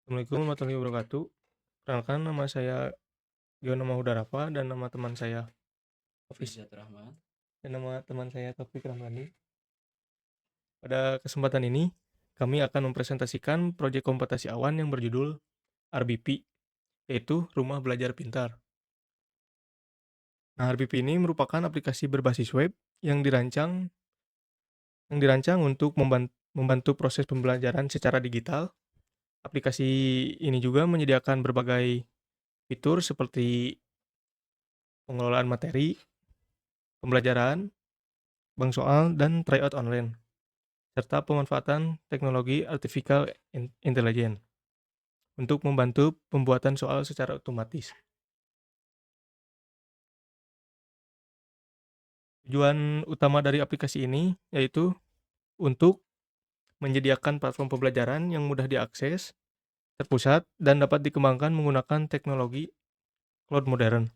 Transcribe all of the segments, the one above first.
Assalamualaikum warahmatullahi wabarakatuh. Perkenalkan nama saya Giona Mahudarafa dan nama teman saya Hafiz Izat Rahman. dan nama teman saya Taufik Rahmani. Pada kesempatan ini, kami akan mempresentasikan proyek komputasi awan yang berjudul RBP, yaitu Rumah Belajar Pintar. Nah, RBP ini merupakan aplikasi berbasis web yang dirancang untuk membantu proses pembelajaran secara digital. Aplikasi ini juga menyediakan berbagai fitur seperti pengelolaan materi, pembelajaran, bank soal, dan tryout online, serta pemanfaatan teknologi artificial intelligence untuk membantu pembuatan soal secara otomatis. Tujuan utama dari aplikasi ini yaitu untuk menyediakan platform pembelajaran yang mudah diakses, terpusat, dan dapat dikembangkan menggunakan teknologi cloud modern.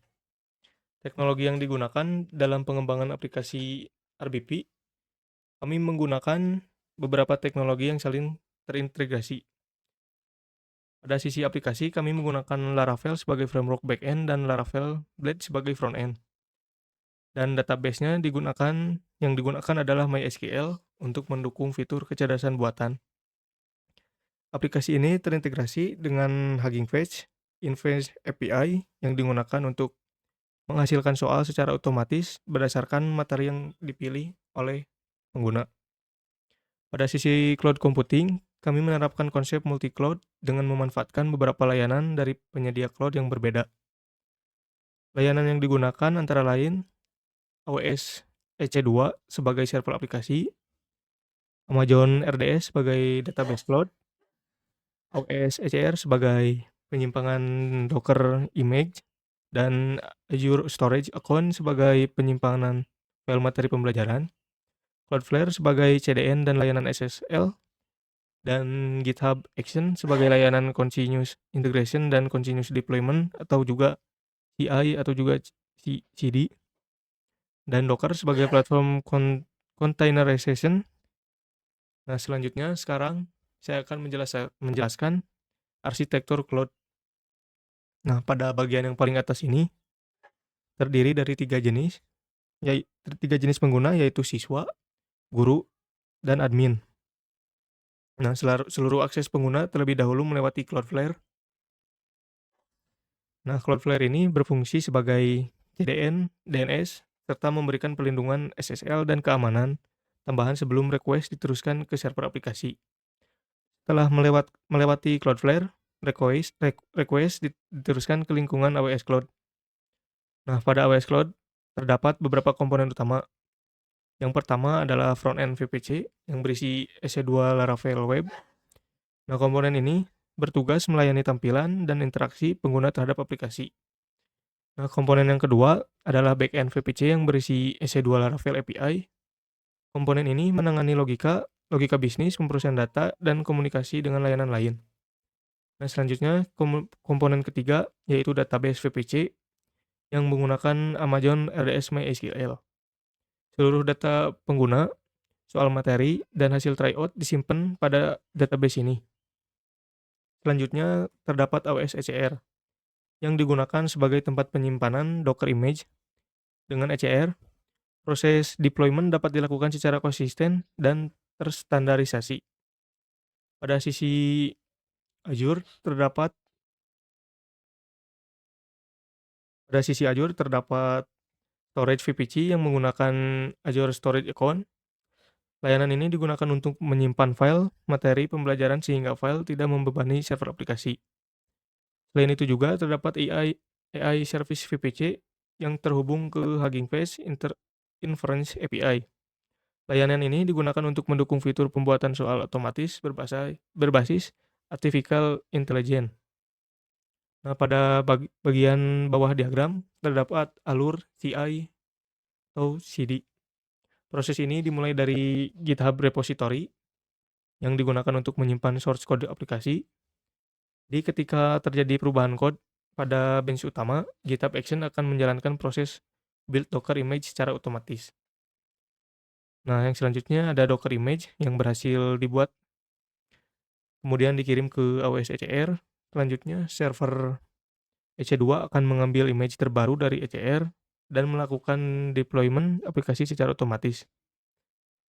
Teknologi yang digunakan dalam pengembangan aplikasi RBP, kami menggunakan beberapa teknologi yang saling terintegrasi. Pada sisi aplikasi, kami menggunakan Laravel sebagai framework backend dan Laravel Blade sebagai frontend. Dan database-nya yang digunakan adalah MySQL untuk mendukung fitur kecerdasan buatan. Aplikasi ini terintegrasi dengan Hugging Face, Inference API yang digunakan untuk menghasilkan soal secara otomatis berdasarkan materi yang dipilih oleh pengguna. Pada sisi cloud computing, kami menerapkan konsep multi-cloud dengan memanfaatkan beberapa layanan dari penyedia cloud yang berbeda. Layanan yang digunakan antara lain AWS EC2 sebagai server aplikasi, Amazon RDS sebagai database cloud, AWS ECR sebagai penyimpangan Docker image, dan Azure Storage Account sebagai penyimpanan file materi pembelajaran, Cloudflare sebagai CDN dan layanan SSL, dan GitHub Action sebagai layanan continuous integration dan continuous deployment atau juga CI atau juga CD, dan Docker sebagai platform containerization. Nah, selanjutnya sekarang saya akan menjelaskan arsitektur cloud. Nah, pada bagian yang paling atas ini terdiri dari tiga jenis pengguna, yaitu siswa, guru, dan admin. Nah, seluruh akses pengguna terlebih dahulu melewati Cloudflare. Nah, Cloudflare ini berfungsi sebagai CDN, DNS, serta memberikan perlindungan SSL dan keamanan tambahan sebelum request diteruskan ke server aplikasi. Setelah melewati Cloudflare, request diteruskan ke lingkungan AWS Cloud. Nah, pada AWS Cloud terdapat beberapa komponen utama. Yang pertama adalah front-end VPC yang berisi EC2 Laravel Web. Nah, komponen ini bertugas melayani tampilan dan interaksi pengguna terhadap aplikasi. Nah, komponen yang kedua adalah back-end VPC yang berisi EC2 Laravel API. Komponen ini menangani logika bisnis, pemrosesan data, dan komunikasi dengan layanan lain. Nah, selanjutnya komponen ketiga yaitu database VPC yang menggunakan Amazon RDS MySQL. Seluruh data pengguna, soal materi, dan hasil tryout disimpan pada database ini. Selanjutnya terdapat AWS ECR yang digunakan sebagai tempat penyimpanan Docker image. Dengan ECR, proses deployment dapat dilakukan secara konsisten dan terstandarisasi. Pada sisi Azure terdapat storage VPC yang menggunakan Azure Storage Account. Layanan ini digunakan untuk menyimpan file materi pembelajaran sehingga file tidak membebani server aplikasi. Selain itu juga terdapat AI Service VPC yang terhubung ke Hugging Face Inference API. Layanan ini digunakan untuk mendukung fitur pembuatan soal otomatis berbasis artificial intelligence. Nah, pada bagian bawah diagram terdapat alur CI atau CD. Proses ini dimulai dari GitHub repository yang digunakan untuk menyimpan source code aplikasi. Jadi ketika terjadi perubahan kode pada bench utama, GitHub Action akan menjalankan proses build Docker image secara otomatis. Nah, yang selanjutnya ada Docker image yang berhasil dibuat. kemudian dikirim ke AWS ECR. Selanjutnya, server EC2 akan mengambil image terbaru dari ECR dan melakukan deployment aplikasi secara otomatis.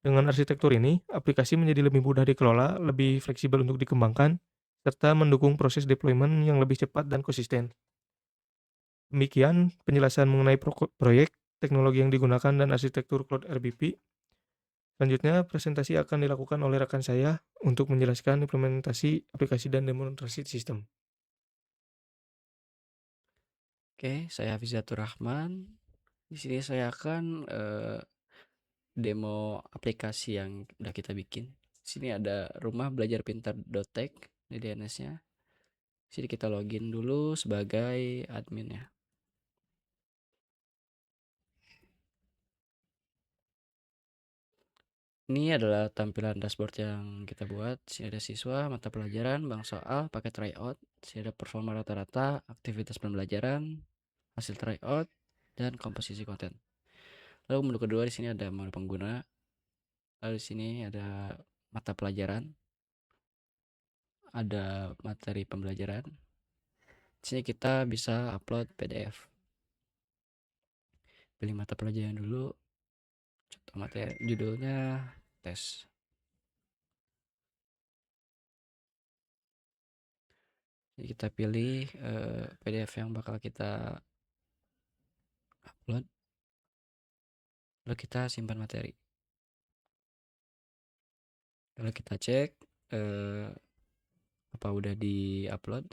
Dengan arsitektur ini, aplikasi menjadi lebih mudah dikelola, lebih fleksibel untuk dikembangkan, serta mendukung proses deployment yang lebih cepat dan konsisten. Demikian penjelasan mengenai proyek, teknologi yang digunakan, dan arsitektur Cloud RBP. Selanjutnya, presentasi akan dilakukan oleh rekan saya untuk menjelaskan implementasi aplikasi dan demonstrasi sistem. Oke, saya Hafizatur Rahman. Di sini saya akan demo aplikasi yang udah kita bikin. Di sini ada rumah belajar pintar.tech di DNS-nya. Sini kita login dulu sebagai admin ya. Ini adalah tampilan dashboard yang kita buat. Sini ada siswa, mata pelajaran, bank soal, pakai tryout. Sini ada performa rata-rata, aktivitas pembelajaran, hasil tryout, dan komposisi konten. Lalu menu kedua di sini ada menu pengguna. Lalu di sini ada mata pelajaran, ada materi pembelajaran. Di sini kita bisa upload PDF. Pilih mata pelajaran dulu. Contoh materi judulnya tes. Jadi kita pilih PDF yang bakal kita upload. Lalu kita simpan materi. Lalu kita cek apa udah di-upload.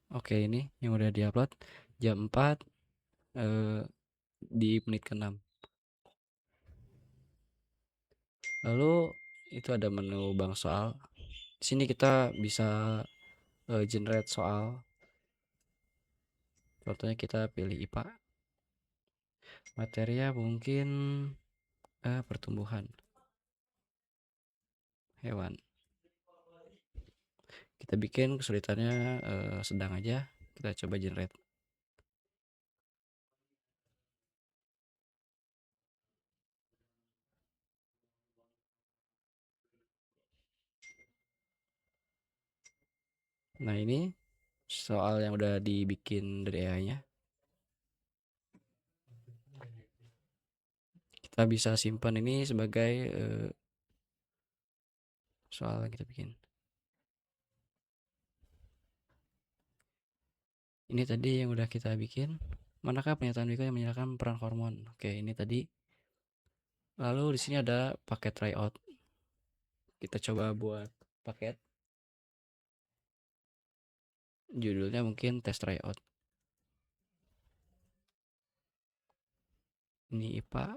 Oke, ini yang udah di-upload jam 4 di menit ke-6. Lalu itu ada menu bank soal. Di sini kita bisa generate soal. Contohnya kita pilih IPA. Materinya mungkin pertumbuhan hewan. Kita bikin kesulitannya sedang aja. Kita coba generate. Nah, ini soal yang udah dibikin dari AI-nya. Kita bisa simpan ini sebagai soal yang kita bikin. Ini tadi yang udah kita bikin. Manakah pernyataan berikut yang menjelaskan peran hormon? Oke, ini tadi. Lalu di sini ada paket tryout. Kita coba buat paket. Judulnya mungkin test tryout. Ini IPA.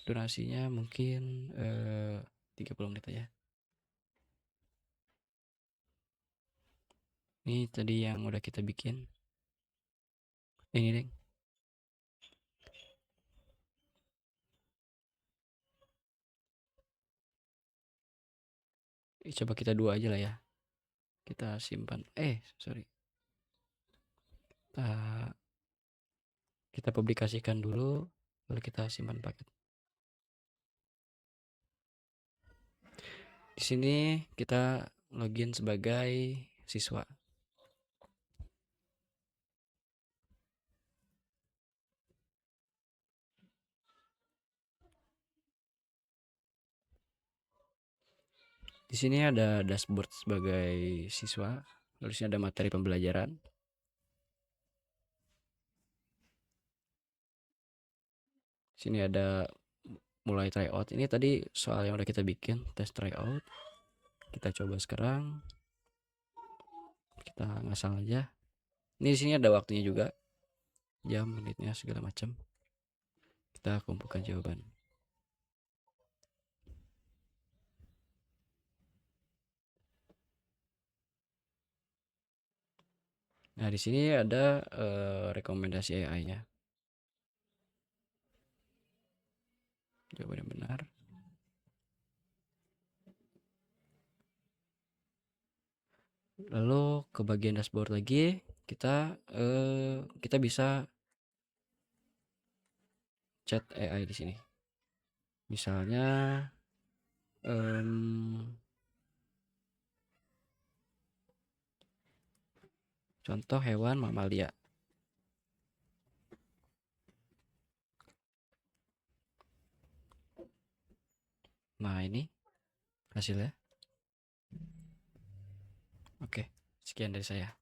Durasinya mungkin 30 menit aja. Ini tadi yang udah kita bikin. Ini deh. Coba kita dua aja lah ya. Kita simpan. Sorry. Kita publikasikan dulu. Lalu kita simpan paket. Di sini kita login sebagai siswa. Di sini ada dashboard sebagai siswa. Lalu di sini ada materi pembelajaran. Di sini ada mulai tryout. Ini tadi soal yang udah kita bikin, tes tryout. Kita coba sekarang. Kita ngasal aja. Ini di sini ada waktunya juga. Jam, menitnya segala macam. Kita kumpulkan jawaban. Nah, di sini ada rekomendasi AI-nya. Jawaban yang benar. Lalu ke bagian dashboard lagi, kita bisa chat AI di sini. Misalnya contoh hewan mamalia. Nah, ini hasilnya. Oke, sekian dari saya.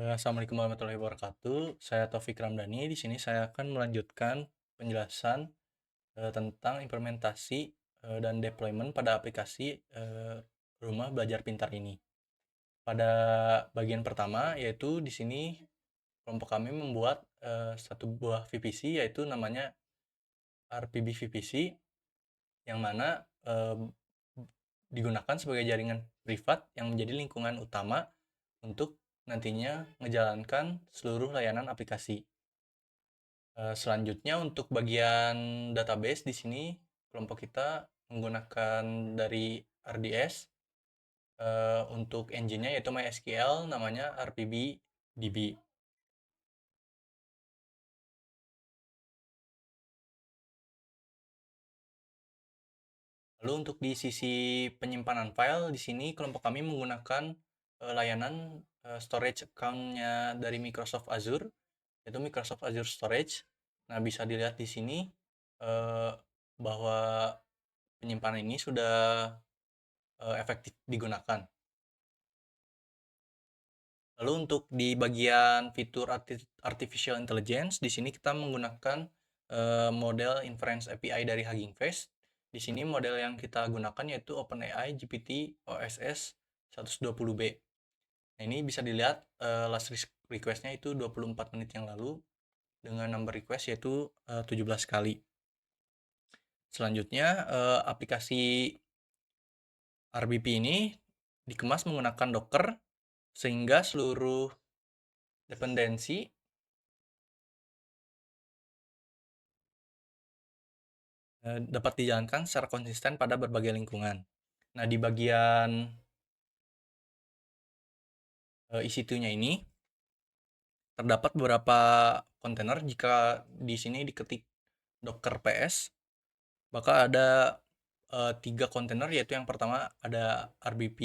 Assalamualaikum warahmatullahi wabarakatuh. Saya Taufik Ramdhani. Di sini saya akan melanjutkan penjelasan tentang implementasi dan deployment pada aplikasi rumah belajar pintar ini. Pada bagian pertama, yaitu di sini kelompok kami membuat satu buah VPC, yaitu namanya RPB VPC, yang mana digunakan sebagai jaringan privat yang menjadi lingkungan utama untuk nantinya menjalankan seluruh layanan aplikasi. Selanjutnya untuk bagian database di sini kelompok kita menggunakan dari RDS. Untuk engine-nya yaitu MySQL, namanya RPBDB. Lalu untuk di sisi penyimpanan file di sini kelompok kami menggunakan layanan storage account-nya dari Microsoft Azure, yaitu Microsoft Azure Storage. Nah, bisa dilihat di sini bahwa penyimpanan ini sudah efektif digunakan. Lalu untuk di bagian fitur artificial intelligence, di sini kita menggunakan model inference API dari Hugging Face. Di sini model yang kita gunakan yaitu OpenAI GPT OSS 120B. Nah, ini bisa dilihat last request-nya itu 24 menit yang lalu dengan number request yaitu 17 kali. Selanjutnya aplikasi RBP ini dikemas menggunakan Docker sehingga seluruh dependensi dapat dijalankan secara konsisten pada berbagai lingkungan. Nah, di bagian EC2-nya ini terdapat beberapa kontainer. Jika di sini diketik docker ps, maka ada 3 kontainer, yaitu yang pertama ada RBP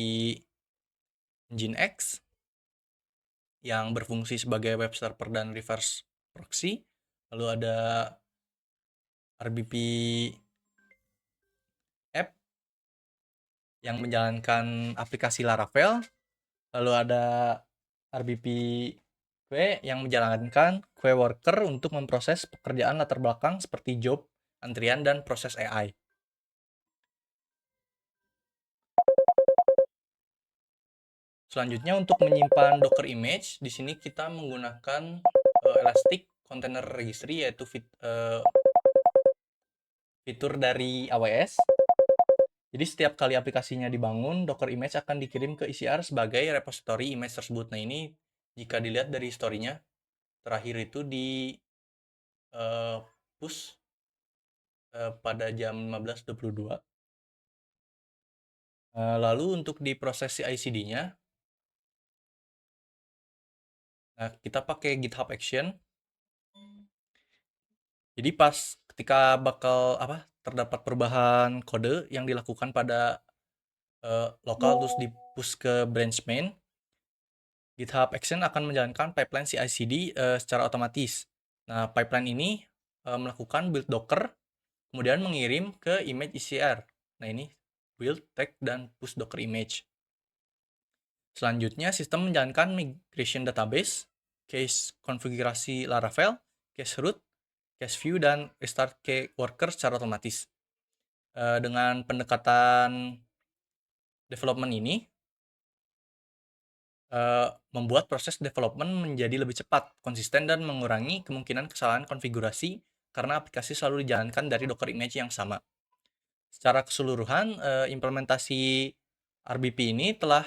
Nginx yang berfungsi sebagai web server dan reverse proxy. Lalu ada RBP app yang menjalankan aplikasi Laravel. Lalu ada RBP Q yang menjalankan Q worker untuk memproses pekerjaan latar belakang seperti job, antrian, dan proses AI. Selanjutnya untuk menyimpan Docker image, di sini kita menggunakan Elastic Container Registry, yaitu fitur dari AWS. Jadi setiap kali aplikasinya dibangun, Docker image akan dikirim ke ECR sebagai repository image tersebut. Nah, ini jika dilihat dari historinya, terakhir itu di push pada jam 15.22. Lalu untuk di proses CI/CD-nya, kita pakai GitHub Action. Jadi pas ketika terdapat perubahan kode yang dilakukan pada lokal terus di push ke branch main, GitHub Action akan menjalankan pipeline CI/CD secara otomatis. Nah, pipeline ini melakukan build Docker, kemudian mengirim ke image ECR. Nah, ini build, tag, dan push Docker image. Selanjutnya, sistem menjalankan migration database, case konfigurasi Laravel, case root, case view, dan restart key worker secara otomatis. Dengan pendekatan development ini, membuat proses development menjadi lebih cepat, konsisten, dan mengurangi kemungkinan kesalahan konfigurasi karena aplikasi selalu dijalankan dari Docker image yang sama. Secara keseluruhan, implementasi RBP ini telah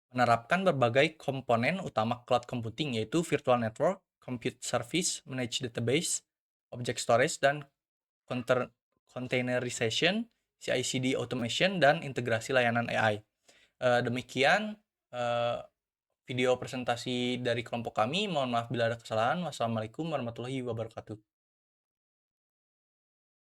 menerapkan berbagai komponen utama cloud computing, yaitu virtual network, compute service, managed database, object storage, dan containerization CI/CD automation, dan integrasi layanan AI. Demikian video presentasi dari kelompok kami. Mohon maaf bila ada kesalahan. Wassalamualaikum warahmatullahi wabarakatuh.